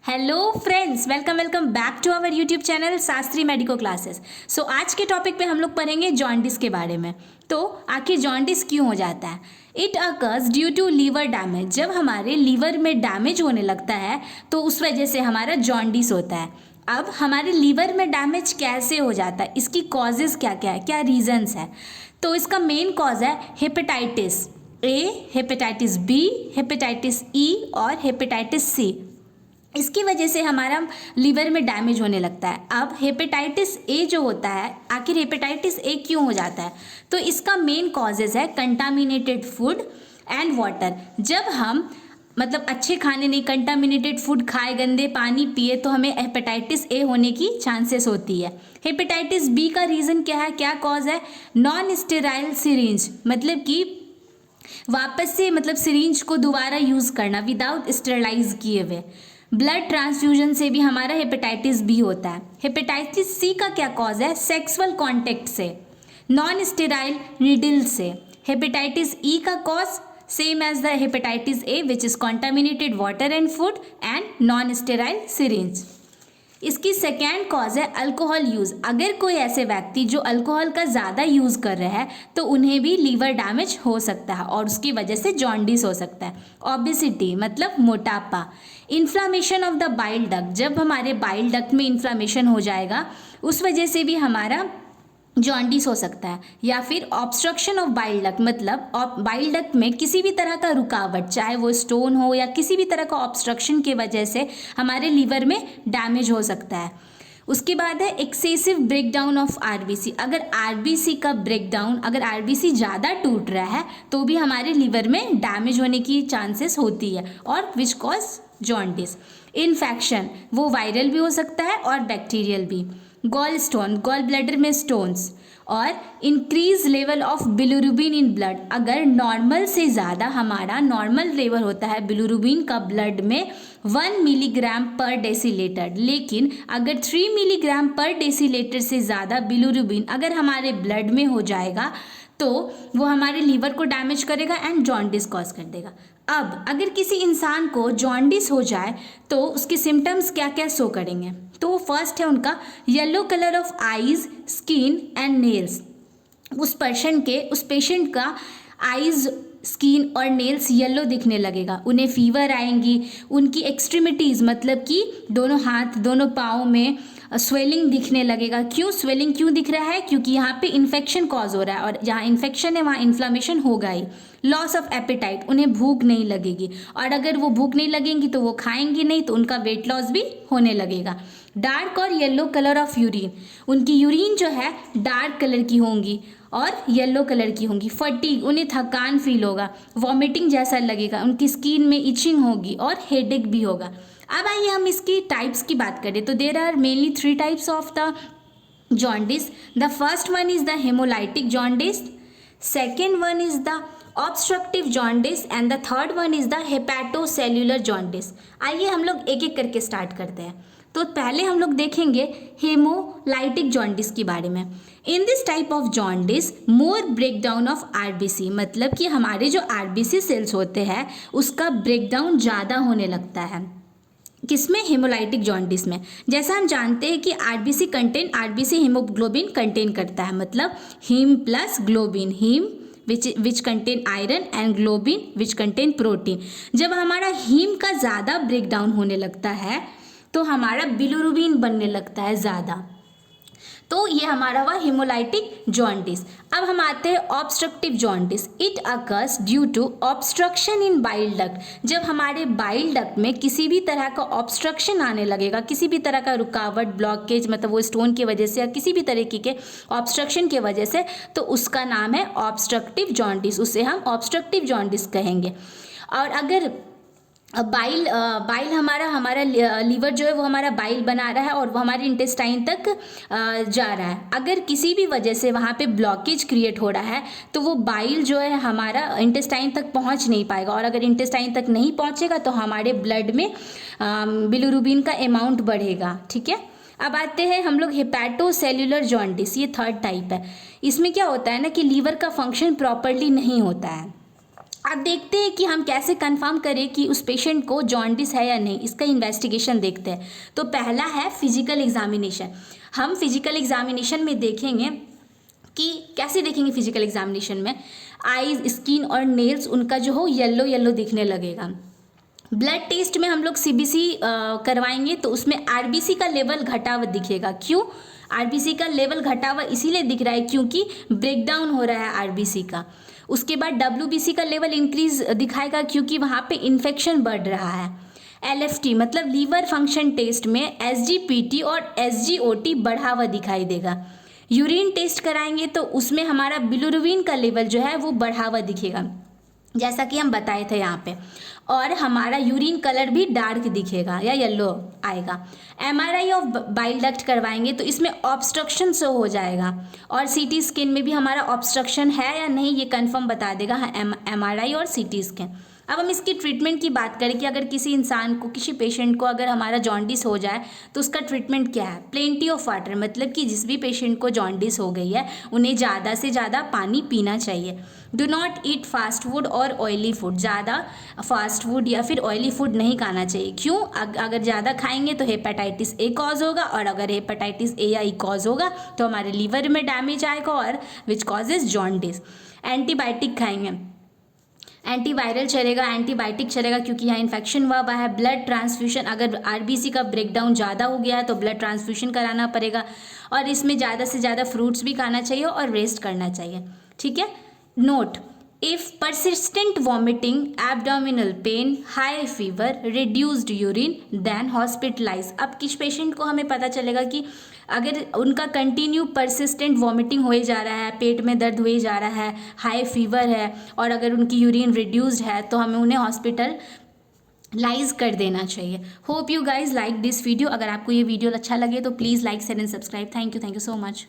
Hello friends, welcome back to our YouTube channel Shastri medico classes. So आज के topic पे हम लोग पढ़ेंगे जॉन्डिस के बारे में। तो आखिर जॉन्डिस क्यों हो जाता है? It occurs due to liver damage. जब हमारे लीवर में डैमेज होने लगता है तो उस वजह से हमारा जॉन्डिस होता है। अब हमारे लीवर में डैमेज कैसे हो जाता है, इसकी कॉजेज़ क्या क्या है, क्या रीजंस है? तो इसका मेन कॉज है hepatitis A, hepatitis B, hepatitis E और हेपेटाइटिस सी। इसकी वजह से हमारा लीवर में डैमेज होने लगता है। अब हेपेटाइटिस ए जो होता है, आखिर हेपेटाइटिस ए क्यों हो जाता है? तो इसका मेन कॉजेज़ है कंटामिनेटेड फूड एंड वाटर। जब हम अच्छे खाने नहीं, कंटामिनेटेड फूड खाए, गंदे पानी पिए तो हमें हेपेटाइटिस ए होने की चांसेस होती है। हेपेटाइटिस बी का रीज़न क्या है, क्या कॉज है? नॉन स्टेराइल सिरिंज, मतलब कि वापस से सिरिंज को दोबारा यूज़ करना विदाउट स्टेरलाइज किए हुए। ब्लड ट्रांसफ्यूजन से भी हमारा हेपेटाइटिस बी होता है। हेपेटाइटिस सी का क्या कॉज है? सेक्सुअल कांटेक्ट से, नॉन स्टेराइल नीडल से। हेपेटाइटिस ई का cause same as the hepatitis A which is contaminated water and food and non sterile syringe. इसकी सेकेंड कॉज है अल्कोहल यूज़। अगर कोई ऐसे व्यक्ति जो अल्कोहल का ज़्यादा यूज़ कर रहे हैं तो उन्हें भी लीवर डैमेज हो सकता है और उसकी वजह से जॉन्डिस हो सकता है। ओबेसिटी मतलब मोटापा। Inflammation of the bile duct, जब हमारे बाइल डक्ट में इन्फ्लामेशन हो जाएगा उस वजह से भी हमारा जॉन्डिस हो सकता है। या फिर obstruction of bile duct, bile duct में किसी भी तरह का रुकावट, चाहे वो स्टोन हो या किसी भी तरह का ऑब्स्ट्रक्शन की वजह से हमारे लीवर में डैमेज हो सकता है। उसके बाद है एक्सेसिव ब्रेकडाउन ऑफ आरबीसी। अगर आरबीसी का ब्रेकडाउन, अगर आरबीसी ज़्यादा टूट रहा है तो भी हमारे लीवर में डैमेज होने की चांसेस होती है और विच कॉज जॉन्डिस। इन्फेक्शन, वो वायरल भी हो सकता है और बैक्टीरियल भी। गॉल स्टोन, गॉल ब्लैडर में स्टोन्स। और increase level of bilirubin in blood. अगर नॉर्मल से ज़्यादा, हमारा नॉर्मल लेवल होता है बिलिरुबिन का ब्लड में 1 मिलीग्राम पर डेसीलीटर, लेकिन अगर 3 मिलीग्राम पर डेसीलीटर से ज़्यादा बिलिरुबिन अगर हमारे ब्लड में हो जाएगा तो वो हमारे लीवर को डैमेज करेगा एंड जॉन्डिस कॉज कर देगा। अब अगर किसी इंसान को जॉन्डिस हो जाए तो उसके सिम्टम्स क्या क्या शो करेंगे? तो फर्स्ट है उनका yellow colour of eyes, skin and nails. उस पेशेंट का आईज, स्किन और नेल्स येलो दिखने लगेगा। उन्हें फीवर आएंगी। उनकी एक्सट्रीमिटीज़ मतलब कि दोनों हाथ, दोनों पाँव में स्वेलिंग दिखने लगेगा। क्यों स्वेलिंग क्यों दिख रहा है? क्योंकि यहाँ पे इन्फेक्शन कॉज हो रहा है और जहाँ इन्फेक्शन है वहाँ इन्फ्लामेशन होगा ही। लॉस ऑफ एपेटाइट, उन्हें भूख नहीं लगेगी और अगर वो भूख नहीं लगेंगी तो वो खाएंगी नहीं, तो उनका वेट लॉस भी होने लगेगा। डार्क और येलो कलर ऑफ यूरिन, उनकी यूरिन जो है डार्क कलर की होंगी और येलो कलर की होंगी। फटीग, उन्हें थकान फील होगा, वॉमिटिंग जैसा लगेगा, उनकी स्किन में इचिंग होगी और हेडेक भी होगा। अब आइए हम इसकी टाइप्स की बात करें तो there are mainly 3 types of the jaundice. The first one is the haemolytic jaundice, second one is the obstructive jaundice and the third one is the hepatocellular jaundice. आइए हम लोग एक एक करके स्टार्ट करते हैं। तो पहले हम लोग देखेंगे हेमोलाइटिक जॉन्डिस के बारे में। In this type of jaundice more breakdown of RBC, मतलब कि हमारे जो आरबीसी सेल्स होते हैं उसका ब्रेकडाउन ज़्यादा होने लगता है। किसमें? हेमोलाइटिक जॉन्डिस में। जैसा हम जानते हैं कि आरबीसी हीमोग्लोबिन कंटेन करता है, मतलब heme plus globin, heme which contain iron and globin which contain protein. जब हमारा हीम का ज़्यादा ब्रेकडाउन होने लगता है तो हमारा बिलिरुबिन बनने लगता है ज़्यादा, तो ये हमारा हुआ हेमोलाइटिक जॉन्डिस। अब हम आते हैं obstructive jaundice. It occurs due to obstruction in bile duct. जब हमारे बाइल डक्ट में किसी भी तरह का ऑब्स्ट्रक्शन आने लगेगा, किसी भी तरह का रुकावट, ब्लॉकेज, वो स्टोन की वजह से या किसी भी तरीके के ऑब्स्ट्रक्शन की वजह से, तो उसका नाम है ऑब्स्ट्रक्टिव जॉन्डिस। उसे हम ऑब्स्ट्रक्टिव जॉन्डिस कहेंगे। और अगर बाइल हमारा लीवर जो है वो हमारा बाइल बना रहा है और वो हमारे इंटेस्टाइन तक जा रहा है। अगर किसी भी वजह से वहाँ पे ब्लॉकेज क्रिएट हो रहा है तो वो बाइल जो है हमारा इंटेस्टाइन तक पहुँच नहीं पाएगा और अगर इंटेस्टाइन तक नहीं पहुँचेगा तो हमारे ब्लड में बिलिरुबिन का अमाउंट बढ़ेगा। ठीक है, अब आते हैं हम लोग हेपेटोसेल्युलर जॉन्डिस। ये थर्ड टाइप है। इसमें क्या होता है ना कि लीवर का फंक्शन प्रॉपरली नहीं होता है। अब देखते हैं कि हम कैसे कंफर्म करें कि उस पेशेंट को जॉन्डिस है या नहीं, इसका इन्वेस्टिगेशन देखते हैं। तो पहला है फिजिकल एग्जामिनेशन। हम फिजिकल एग्जामिनेशन में देखेंगे कि कैसे देखेंगे फिजिकल एग्जामिनेशन में, आईज, स्किन और नेल्स उनका जो हो येलो येलो दिखने लगेगा। ब्लड टेस्ट में हम लोग सीबीसी करवाएंगे तो उसमें आरबीसी का लेवल घटा हुआ दिखेगा। क्यों आरबीसी का लेवल घटा हुआ इसीलिए दिख रहा है क्योंकि ब्रेकडाउन हो रहा है आरबीसी का। उसके बाद डब्ल्यूबीसी का लेवल इंक्रीज दिखाएगा क्योंकि वहाँ पे इन्फेक्शन बढ़ रहा है। एलएफटी मतलब लीवर फंक्शन टेस्ट में एसजीपीटी और एसजीओटी बढ़ा हुआ दिखाई देगा। यूरिन टेस्ट कराएंगे तो उसमें हमारा बिलिरुबिन का लेवल जो है वो बढ़ा हुआ दिखेगा, जैसा कि हम बताए थे यहाँ पे। और हमारा यूरिन कलर भी डार्क दिखेगा या येलो आएगा। एमआरआई ऑफ बाइल डक्ट करवाएंगे तो इसमें ऑब्स्ट्रक्शन शो हो जाएगा और सीटी स्कैन में भी हमारा ऑब्स्ट्रक्शन है या नहीं ये कंफर्म बता देगा एमआरआई और सीटी स्कैन। अब हम इसकी ट्रीटमेंट की बात करें कि अगर किसी इंसान को, किसी पेशेंट को अगर हमारा जॉन्डिस हो जाए तो उसका ट्रीटमेंट क्या है। प्लेंटी ऑफ वाटर, मतलब कि जिस भी पेशेंट को जॉन्डिस हो गई है उन्हें ज़्यादा से ज़्यादा पानी पीना चाहिए। Do not eat fast food और ऑयली फूड, ज़्यादा फास्ट फूड या फिर ऑयली फूड नहीं खाना चाहिए। क्यों, अगर ज़्यादा खाएंगे तो हेपेटाइटिस ए कॉज होगा और अगर हेपेटाइटिस ए या ई कॉज होगा तो हमारे लीवर में डैमेज आएगा और विच कॉजेज जॉन्डिस। एंटीबायोटिक खाएंगे, एंटीवायरल चलेगा, एंटीबायोटिक चलेगा क्योंकि यहाँ इन्फेक्शन हुआ है। ब्लड ट्रांसफ्यूशन, अगर आरबीसी का ब्रेकडाउन ज़्यादा हो गया है तो ब्लड ट्रांसफ्यूशन कराना पड़ेगा। और इसमें ज़्यादा से ज़्यादा फ्रूट्स भी खाना चाहिए और रेस्ट करना चाहिए। ठीक है। Note, if persistent vomiting, abdominal pain, high fever, reduced urine, then hospitalise. अब किस पेशेंट को हमें पता चलेगा कि अगर उनका कंटिन्यू परसिस्टेंट वॉमिटिंग हुए जा रहा है, पेट में दर्द हुए जा रहा है, हाई फीवर है और अगर उनकी यूरिन रिड्यूस्ड है तो हमें उन्हें हॉस्पिटलाइज कर देना चाहिए। Hope you guys like this video. अगर आपको ये वीडियो अच्छा लगे तो please like, share and subscribe. Thank you so much.